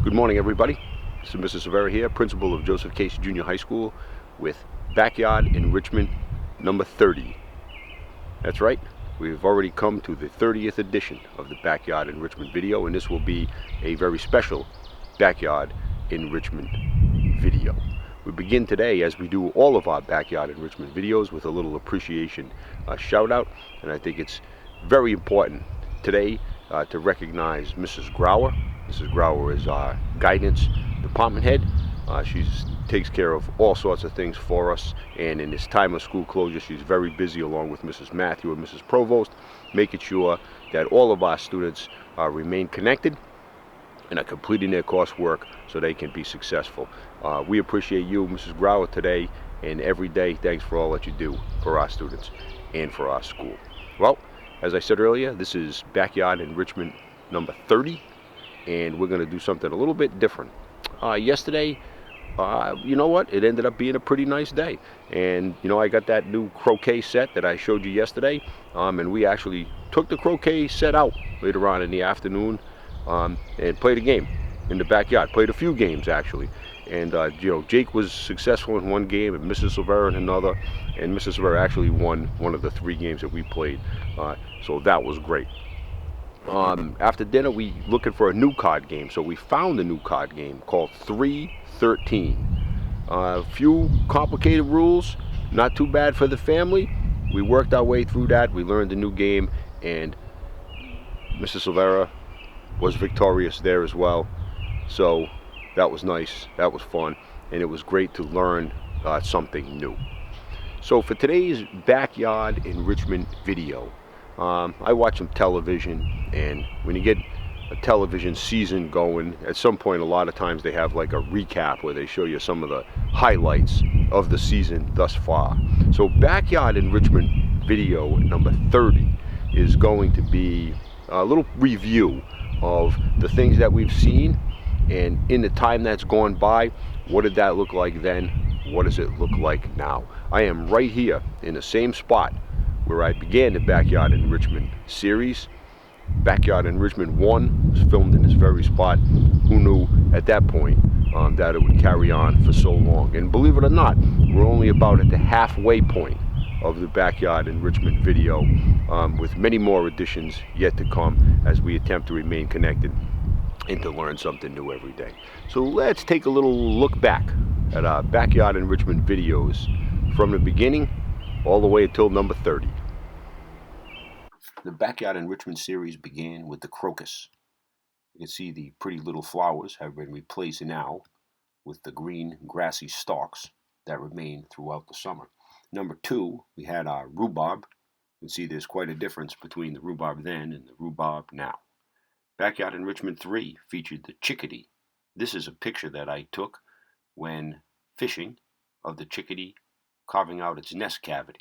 Good morning, everybody. This is Mr. Severa here, principal of Joseph Case Junior High School with Backyard Enrichment number 30. That's right, we've already come to the 30th edition of the Backyard Enrichment video, and this will be a very special Backyard Enrichment video. We begin today, as we do all of our Backyard Enrichment videos, with a little appreciation shout out, and I think it's very important today to recognize Mrs. Grauer. Mrs. Grauer is our guidance department head. She takes care of all sorts of things for us, and in this time of school closure, she's very busy along with Mrs. Matthew and Mrs. Provost, making sure that all of our students remain connected and are completing their coursework so they can be successful. We appreciate you, Mrs. Grauer, today and every day. Thanks for all that you do for our students and for our school. Well, as I said earlier, this is Backyard Enrichment number 30, and we're going to do something a little bit different. Yesterday, you know what? It ended up being a pretty nice day. And, you know, I got that new croquet set that I showed you yesterday, and we actually took the croquet set out later on in the afternoon and played a game in the backyard. Played a few games, actually. And, you know, Jake was successful in one game and Mrs. Silvera in another. And Mrs. Silvera actually won one of the 3 games that we played. So that was great. After dinner, we looking for a new card game, so we found a new card game called 313. A few complicated rules, not too bad for the family. We worked our way through that. We learned a new game, and Mrs. Silvera was victorious there as well. So that was nice. That was fun, and it was great to learn something new. So for today's Backyard Enrichment video, I watch some television, and when you get a television season going, at some point a lot of times they have like a recap where they show you some of the highlights of the season thus far. So Backyard Enrichment video number 30 is going to be a little review of the things that we've seen, and in the time that's gone by, what did that look like then? What does it look like now? I am right here in the same spot where I began the Backyard Enrichment series. Backyard Enrichment 1 was filmed in this very spot. Who knew at that point that it would carry on for so long? And believe it or not, we're only about at the halfway point of the Backyard Enrichment video, with many more additions yet to come as we attempt to remain connected and to learn something new every day. So let's take a little look back at our Backyard Enrichment videos from the beginning all the way until number 30. The Backyard Enrichment series began with the crocus. You can see the pretty little flowers have been replaced now with the green grassy stalks that remain throughout the summer. Number 2, we had our rhubarb. You can see there's quite a difference between the rhubarb then and the rhubarb now. Backyard Enrichment 3 featured the chickadee. This is a picture that I took when fishing of the chickadee carving out its nest cavity.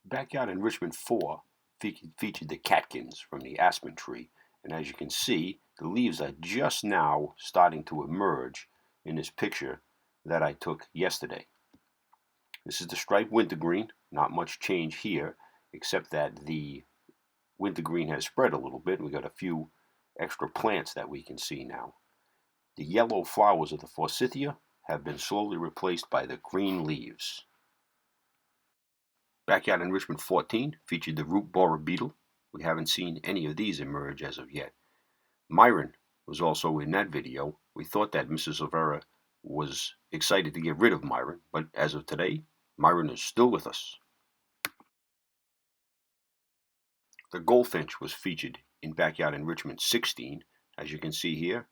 Backyard Enrichment 4 featured the catkins from the aspen tree, and as you can see, the leaves are just now starting to emerge in this picture that I took yesterday. This is the striped wintergreen. Not much change here, except that the wintergreen has spread a little bit. We got a few extra plants that we can see now. The yellow flowers of the forsythia have been slowly replaced by the green leaves. Backyard Enrichment 14 featured the root borer beetle. We haven't seen any of these emerge as of yet. Myron was also in that video. We thought that Mrs. Silvera was excited to get rid of Myron, but as of today, Myron is still with us. The goldfinch was featured in Backyard Enrichment 16. As you can see here,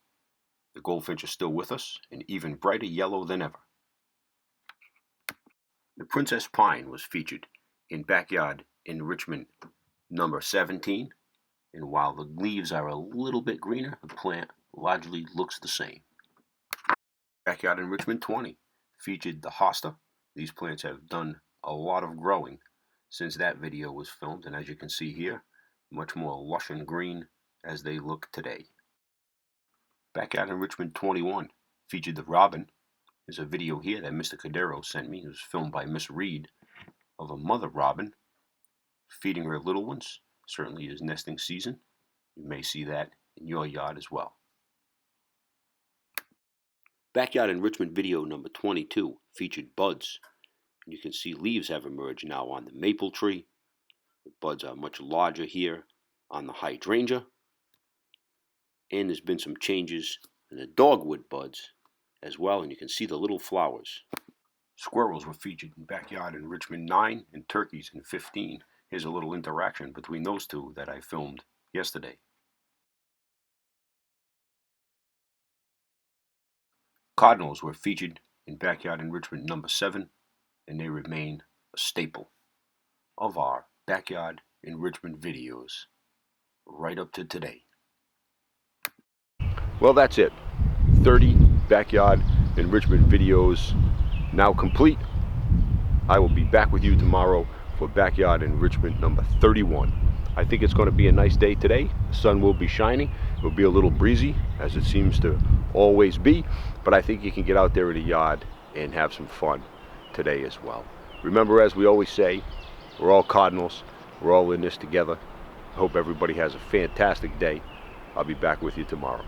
the goldfinch is still with us, and even brighter yellow than ever. The princess pine was featured in Backyard Enrichment number 17, and while the leaves are a little bit greener, the plant largely looks the same. Backyard Enrichment 20 featured the hosta. These plants have done a lot of growing since that video was filmed, and as you can see here, much more lush and green as they look today. Backyard Enrichment 21 featured the robin. There's a video here that Mr. Cadero sent me. It was filmed by Miss Reed, of a mother robin feeding her little ones. Certainly is nesting season. You may see that in your yard as well. Backyard Enrichment video number 22 featured buds. You can see leaves have emerged now on the maple tree. The buds are much larger here on the hydrangea. And there's been some changes in the dogwood buds as well, and you can see the little flowers. Squirrels were featured in Backyard Enrichment 9 and turkeys in 15. Here's a little interaction between those two that I filmed yesterday. Cardinals were featured in Backyard Enrichment number 7, and they remain a staple of our Backyard Enrichment videos right up to today. Well, that's it. 30 Backyard Enrichment videos now complete. I will be back with you tomorrow for Backyard Enrichment number 31. I think it's going to be a nice day today. The sun will be shining. It will be a little breezy, as it seems to always be, but I think you can get out there in the yard and have some fun today as well. Remember, as we always say, we're all Cardinals. We're all in this together. I hope everybody has a fantastic day. I'll be back with you tomorrow.